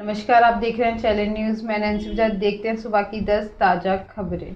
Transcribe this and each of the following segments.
नमस्कार, आप देख रहे हैं चैलेंज न्यूज। मैं नैन्सी बजाज। देखते हैं सुबह की 10 ताजा खबरें।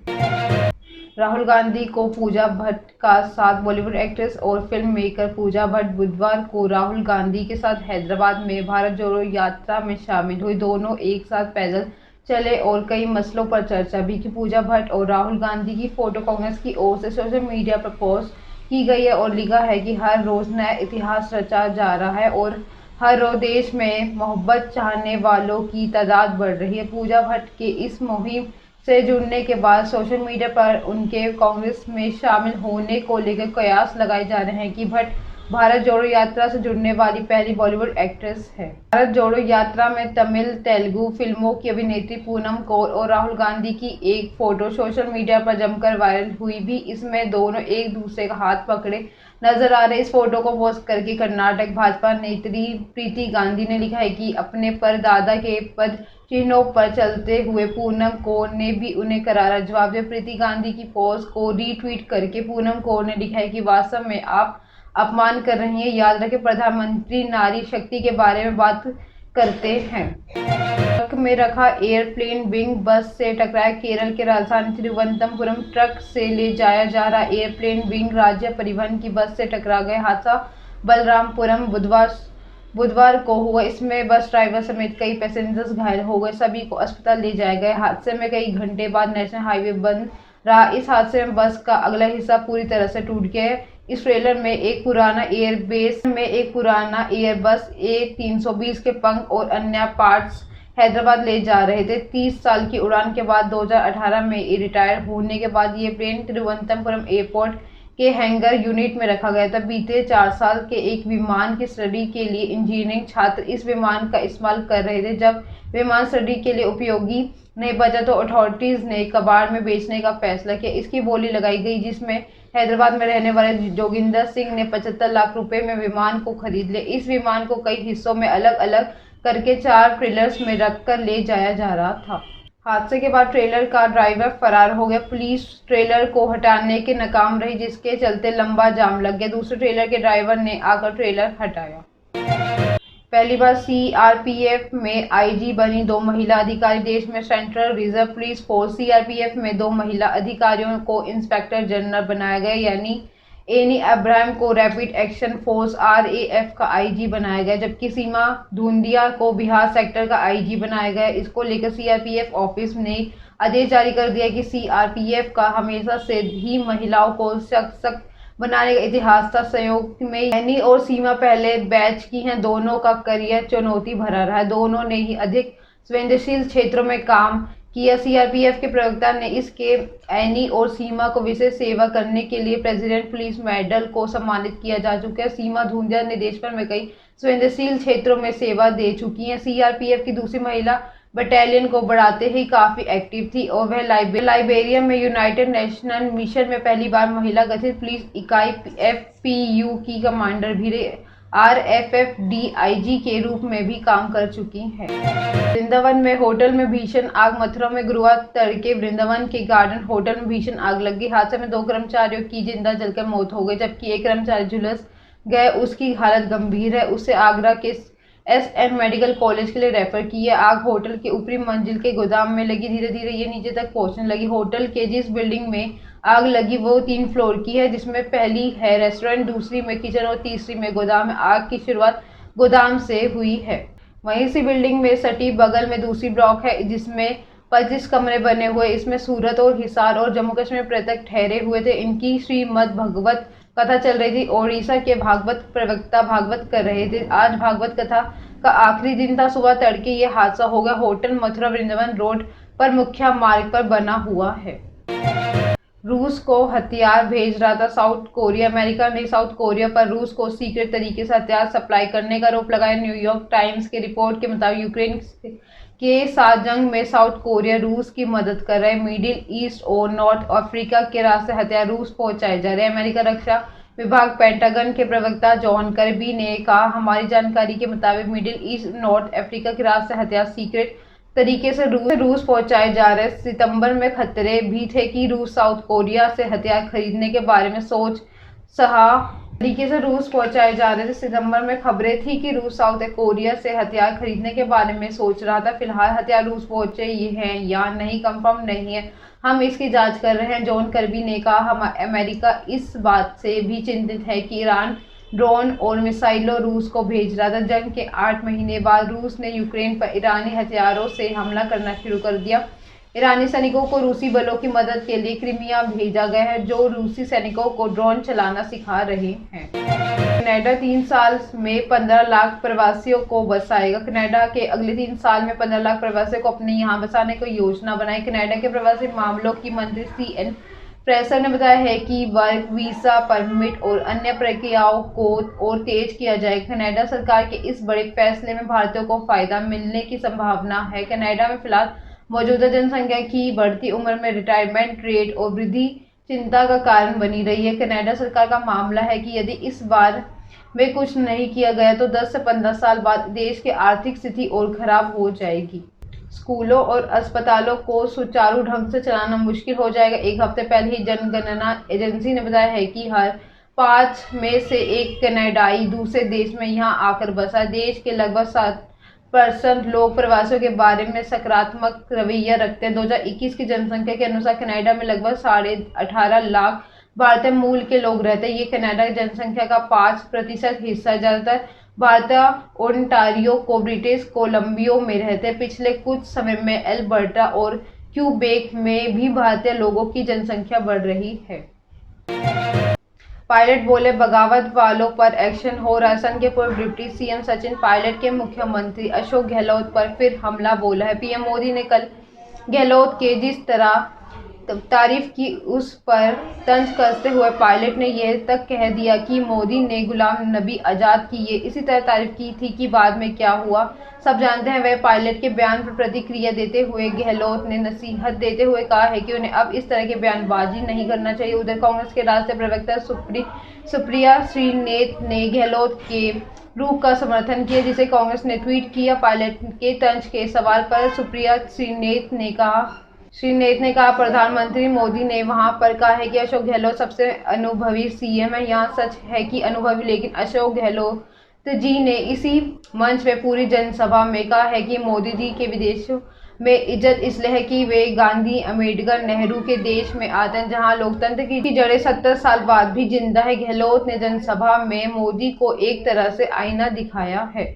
राहुल गांधी को पूजा भट्ट का साथ। बॉलीवुड एक्ट्रेस और फिल्म मेकर पूजा भट्ट बुधवार को राहुल गांधी के साथ हैदराबाद में भारत जोड़ो यात्रा में शामिल हुई। दोनों एक साथ पैदल चले और कई मसलों पर चर्चा भी की। पूजा भट्ट और राहुल गांधी की फोटो कांग्रेस की ओर से सोशल मीडिया पर पोस्ट की गई है और लिखा है कि हर रोज नया इतिहास रचा जा रहा है और हर रोज देश में मोहब्बत चाहने वालों की तादाद बढ़ रही है। पूजा भट्ट के इस मुहिम से जुड़ने के बाद सोशल मीडिया पर उनके कांग्रेस में शामिल होने को लेकर कयास लगाए जा रहे हैं कि भट्ट भारत जोड़ो यात्रा से जुड़ने वाली पहली बॉलीवुड एक्ट्रेस है। भारत जोड़ो यात्रा में तमिल तेलुगु फिल्मों की अभिनेत्री पूनम कौर और राहुल गांधी की एक फोटो सोशल मीडिया पर जमकर वायरल हुई भी। इसमें दोनों एक दूसरे का हाथ पकड़े नजर आ रहे। इस फोटो को पोस्ट करके कर्नाटक भाजपा नेत्री प्रीति गांधी ने लिखा है कि अपने परदादा के पद चिन्हों पर चलते हुए पूनम कौर ने भी उन्हें करारा जवाब दिया। प्रीति गांधी की पोस्ट को रीट्वीट करके पूनम कौर ने लिखा है कि वास्तव में आप अपमान कर रही हैं। याद रखें, प्रधानमंत्री नारी शक्ति के बारे में बात करते हैं। ट्रक में रखा एयरप्लेन विंग बस से टकराया। केरल के राजधानी तिरुवनंतपुरम ट्रक से ले जाया जा रहा एयरप्लेन विंग राज्य परिवहन की बस से टकरा गया। हादसा बलरामपुरम बुधवार को हुआ। इसमें बस ड्राइवर समेत कई पैसेंजर्स घायल हो गए। सभी को अस्पताल ले जाया गया। हादसे में कई घंटे बाद नेशनल हाईवे बंद रहा। इस हादसे में बस का अगला हिस्सा पूरी तरह से टूट गया। इस ट्रेलर में एक पुराना एयरबस A320 के पंख और अन्य पार्ट्स हैदराबाद ले जा रहे थे। 30 साल की उड़ान के बाद 2018 में रिटायर होने के बाद ये प्लेन तिरुवनंतपुरम एयरपोर्ट के हैंगर यूनिट में रखा गया था। बीते 4 साल के एक विमान की स्टडी के लिए इंजीनियरिंग छात्र इस विमान का इस्तेमाल कर रहे थे। जब विमान स्टडी के लिए उपयोगी नहीं बचा तो अथॉरिटीज ने कबाड़ में बेचने का फैसला किया। इसकी बोली लगाई गई, जिसमें हैदराबाद में रहने वाले जोगिंदर सिंह ने 75 लाख रुपए में विमान को खरीद लिया। इस विमान को कई हिस्सों में अलग अलग करके 4 ट्रेलर्स में रखकर ले जाया जा रहा था। हादसे के बाद ट्रेलर का ड्राइवर फरार हो गया। पुलिस ट्रेलर को हटाने के नाकाम रही, जिसके चलते लंबा जाम लग गया। दूसरे ट्रेलर के ड्राइवर ने आकर ट्रेलर हटाया। पहली बार सीआरपीएफ में आईजी बनी 2 महिला अधिकारी। देश में central reserve police force CRPF में 2 महिला अधिकारियों को इंस्पेक्टर जनरल बनाया गया, यानी एनी अब्राहम को रैपिड एक्शन फोर्स RAF का आईजी बनाया गया, जबकि सीमा धूंधिया को बिहार सेक्टर का आईजी बनाया गया। इसको लेकर सीआरपीएफ ऑफिस ने आदेश जारी कर दिया कि सीआरपीएफ का हमेशा से ही महिलाओं को सशक्त बनाने का इतिहास था। संयोग में एनी और सीमा पहले बैच की हैं। दोनों का करियर चुनौती भरा रहा है। दोनों ने ही अधिक संवेदनशील क्षेत्रों में काम किया। सीआरपीएफ के प्रवक्ता ने इसके एनी और सीमा को विशेष सेवा करने के लिए प्रेसिडेंट पुलिस मेडल को सम्मानित किया जा चुका है। सीमा धूंधिया ने देश भर में कई संवेदनशील क्षेत्रों में सेवा दे चुकी हैं। सीआरपीएफ की दूसरी महिला बटालियन को बढ़ाते ही काफी एक्टिव थी और वह लाइबेरिया में यूनाइटेड नेशनल मिशन में पहली बार महिला गठित पुलिस इकाई FPU की कमांडर भी रही। RFF DIG के रूप में भी काम कर चुकी हैं। वृंदावन में होटल में भीषण आग। मथुरा में गुरुवार तड़के वृंदावन के गार्डन होटल में भीषण आग लग गई। हादसे में 2 कर्मचारियों की जिंदा जलकर मौत हो गई, जबकि एक कर्मचारी झुलस गए। उसकी हालत गंभीर है। उसे आगरा के SN मेडिकल कॉलेज के लिए रेफर किया। आग होटल के ऊपरी मंजिल के गोदाम में लगी। धीरे धीरे ये नीचे तक पहुंचने लगी। होटल के जिस बिल्डिंग में आग लगी वो 3 फ्लोर की है, जिसमें पहली है रेस्टोरेंट, दूसरी में किचन और तीसरी में गोदाम है। आग की शुरुआत गोदाम से हुई है। वहीं इसी बिल्डिंग में सटी बगल में दूसरी ब्लॉक है, जिसमें 25 कमरे बने हुए। इसमें सूरत और हिसार और जम्मू कश्मीर पर्यटक ठहरे हुए थे। इनकी श्रीमद् भगवत कथा चल रही थी। ओडिशा के भागवत प्रवक्ता भागवत कर रहे थे। आज भागवत कथा का आखिरी दिन था। सुबह तड़के ये हादसा हो गया। होटल मथुरा वृंदावन रोड पर मुख्य मार्ग पर बना हुआ है। रूस को हथियार भेज रहा था साउथ कोरिया। अमेरिका ने साउथ कोरिया पर रूस को सीक्रेट तरीके से हथियार सप्लाई करने का आरोप लगाया। न्यूयॉर्क टाइम्स के रिपोर्ट के मुताबिक यूक्रेन के साथ जंग में साउथ कोरिया रूस की मदद कर रहा है। मिडिल ईस्ट और नॉर्थ अफ्रीका के रास्ते हथियार रूस पहुंचाए जा रहे हैं। अमेरिका रक्षा विभाग पेंटागन के प्रवक्ता जॉन कर्बी ने कहा, हमारी जानकारी के मुताबिक मिडिल ईस्ट नॉर्थ अफ्रीका के रास्ते हथियार सीक्रेट तरीके से रूस पहुंचाए जा रहे। सितंबर में खतरे भी थे कि रूस साउथ कोरिया से हथियार खरीदने के बारे में सोच तरीके से रूस पहुंचाए जा रहे थे। सितंबर में खबरें थी कि रूस साउथ कोरिया से हथियार खरीदने के बारे में सोच रहा था। फिलहाल हथियार रूस पहुंचे ये हैं या नहीं कंफर्म नहीं है, हम इसकी जांच कर रहे हैं। जॉन कर्बी ने कहा, हम अमेरिका इस बात से भी चिंतित है कि ईरान ड्रोन और मिसाइलों रूस को भेज रहा था। जंग के 8 महीने बाद रूस ने यूक्रेन पर ईरानी हथियारों से हमला करना शुरू कर दिया। ईरानी सैनिकों को रूसी बलों की मदद के लिए क्रीमिया भेजा गया है, जो रूसी सैनिकों को ड्रोन चलाना सिखा रहे हैं। कनाडा 3 साल में 15 लाख प्रवासियों को बसाएगा। कनाडा के अगले 3 साल में 15 लाख प्रवासियों को अपने यहाँ बसाने की योजना बनाई। कनाडा के प्रवासी मामलों की मंत्री CN फ्रेसर ने बताया है कि वर्क वीजा, परमिट और अन्य प्रक्रियाओं को और तेज किया जाएगा। कनाडा सरकार के इस बड़े फैसले में भारतीयों को फायदा मिलने की संभावना है। कनाडा में फिलहाल मौजूदा जनसंख्या की बढ़ती उम्र में रिटायरमेंट रेट और वृद्धि चिंता का कारण बनी रही है। कनाडा सरकार का मामला है कि यदि इस बार में कुछ नहीं किया गया तो 10 से 15 साल बाद देश की आर्थिक स्थिति और खराब हो जाएगी। स्कूलों और अस्पतालों को सुचारू ढंग से चलाना मुश्किल हो जाएगा। एक हफ्ते पहले ही जनगणना एजेंसी ने बताया है कि हर 5 में से 1 कनाडाई दूसरे देश में यहाँ आकर बसा। देश के लगभग 7% लोग प्रवासियों के बारे में सकारात्मक रवैया रखते हैं। 2021 की जनसंख्या के अनुसार कनाडा में लगभग 18.5 लाख भारतीय मूल के लोग रहते हैं। ये कनाडा की जनसंख्या का 5% हिस्सा। ज्यादातर भारतीय ओंटारियो को ब्रिटिश कोलंबिया में रहते हैं। पिछले कुछ समय में एल्बर्टा और क्यूबेक में भी भारतीय लोगों की जनसंख्या बढ़ रही है। पायलट बोले, बगावत वालों पर एक्शन हो रहा है। असम के पूर्व डिप्टी CM सचिन पायलट के मुख्यमंत्री अशोक गहलोत पर फिर हमला बोला है। PM मोदी ने कल गहलोत के जिस तरह तारीफ की उस पर तंज कसते हुए पायलट ने यह तक कह दिया कि मोदी ने गुलाम नबी आज़ाद की ये इसी तरह तारीफ की थी कि बाद में क्या हुआ सब जानते हैं। वह पायलट के बयान पर प्रतिक्रिया देते हुए गहलोत ने नसीहत देते हुए कहा है कि उन्हें अब इस तरह की बयानबाजी नहीं करना चाहिए। उधर कांग्रेस के राष्ट्रीय प्रवक्ता सुप्रिया श्रीनेत ने गहलोत के रुख का समर्थन किया, जिसे कांग्रेस ने ट्वीट किया। पायलट के तंज के सवाल पर सुप्रिया श्रीनेत ने कहा, प्रधानमंत्री मोदी ने वहां पर कहा है कि अशोक गहलोत सबसे अनुभवी CM है। यहाँ सच है कि अनुभवी, लेकिन अशोक गहलोत जी ने इसी मंच पे पूरी जनसभा में कहा है कि मोदी जी के विदेशों में इज्जत इसलिए है कि वे गांधी, अम्बेडकर, नेहरू के देश में आते हैं, जहां लोकतंत्र की जड़ें 70 साल बाद भी जिंदा है। गहलोत ने जनसभा में मोदी को एक तरह से आईना दिखाया है।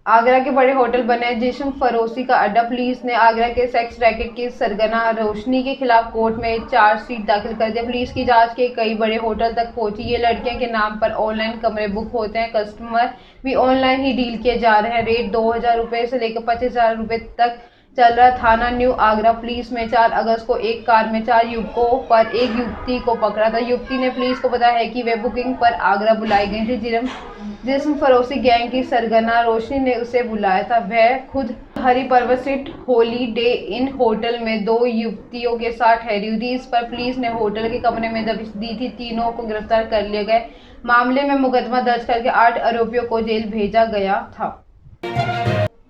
आगरा के बड़े होटल बने जिस्म फरोशी का अड्डा। पुलिस ने आगरा के सेक्स रैकेट की सरगना रोशनी के खिलाफ कोर्ट में चार्जशीट दाखिल कर दिया। पुलिस की जांच के कई बड़े होटल तक पहुंची। ये लड़कियों के नाम पर ऑनलाइन कमरे बुक होते हैं, कस्टमर भी ऑनलाइन ही डील किए जा रहे हैं। रेट 2000 रुपये से लेकर 25,000 रुपये तक चल रहा। थाना न्यू आगरा पुलिस में 4 अगस्त को एक कार में 4 युवकों पर एक युवती को पकड़ा था। युवती ने पुलिस को बताया है कि वे बुकिंग पर आगरा बुलाई गई थी। जिस्म फरोशी गैंग की सरगना रोशनी ने उसे बुलाया था। वह खुद हरिपर्वत स्थित हॉलीडे इन होटल में 2 युवतियों के साथ ठहरी हुई थी। इस पर पुलिस ने होटल के कमरे में दबिश दी थी। तीनों को गिरफ्तार कर लिया गया। मामले में मुकदमा दर्ज करके 8 आरोपियों को जेल भेजा गया था।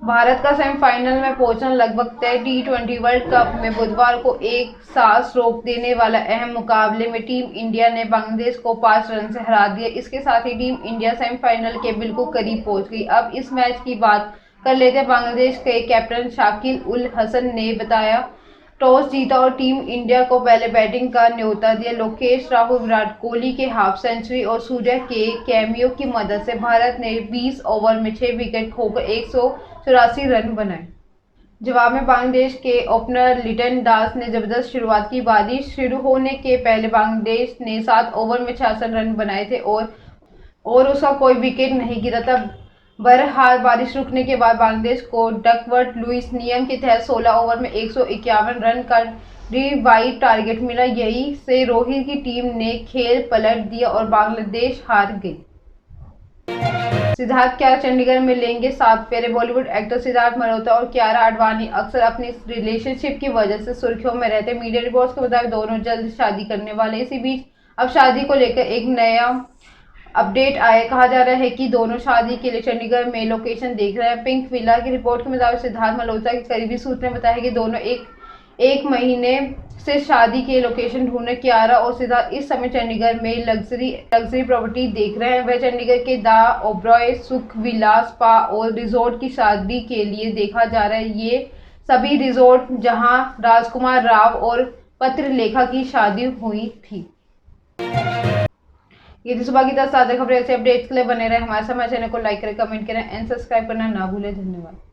भारत का सेमीफाइनल में पहुंचना लगभग तय। T20 वर्ल्ड कप में बुधवार को एक सांस रोक देने वाला अहम मुकाबले में टीम इंडिया ने बांग्लादेश को 5 रन से हरा दिया। इसके साथ ही टीम इंडिया सेमीफाइनल के बिल्कुल करीब पहुंच गई। अब इस मैच की बात कर लेते हैं। बांग्लादेश के कैप्टन शाकिल उल हसन ने बताया, टॉस जीता और टीम इंडिया को पहले बैटिंग का न्योता दिया। लोकेश राहुल, विराट कोहली के हाफ सेंचुरी और सूर्य के कैमियो की मदद से भारत ने 20 ओवर में 6 विकेट खोकर 184 रन बनाए। जवाब में बांग्लादेश के ओपनर लिटन दास ने जबरदस्त शुरुआत की। बारिश शुरू होने के पहले बांग्लादेश ने 7 ओवर में 66 रन बनाए थे और उसका कोई विकेट नहीं गिरा था। बहरहाल बारिश रुकने के बाद बांग्लादेश को डकवर्थ लुईस नियम के तहत 16 ओवर में 151 रन का रिवाइव टारगेट मिला। यही से रोहित की टीम ने खेल पलट दिया और बांग्लादेश हार गई। सिद्धार्थ क्या चंडीगढ़ में लेंगे 7 फेरे। बॉलीवुड एक्टर सिद्धार्थ मल्होत्रा और कियारा आडवाणी अक्सर अपनी रिलेशनशिप की वजह से सुर्खियों में रहते। मीडिया रिपोर्ट्स के मुताबिक दोनों जल्द शादी करने वाले। इसी बीच अब शादी को लेकर एक नया अपडेट आया। कहा जा रहा है कि दोनों शादी के लिए चंडीगढ़ में लोकेशन देख रहे हैं। पिंक विला की रिपोर्ट के मुताबिक सिद्धार्थ मल्होत्रा के करीबी सूत्रों ने बताया कि दोनों एक महीने से शादी के लोकेशन ढूंढ रहे कियारा और सिद्धार्थ इस समय चंडीगढ़ में लग्जरी प्रॉपर्टी देख रहे हैं। वह चंडीगढ़ के द ओबरॉय सुख विला स्पा और रिजॉर्ट की शादी के लिए देखा जा रहा है। ये सभी रिजॉर्ट जहां राजकुमार राव और पत्रलेखा की शादी हुई थी। ये थी सुबह की 10 ताज़ा खबरें। ऐसे अपडेट्स के लिए बने रहे हमारे चैनल को लाइक करें, कमेंट करें एंड सब्सक्राइब करना ना भूलें। धन्यवाद।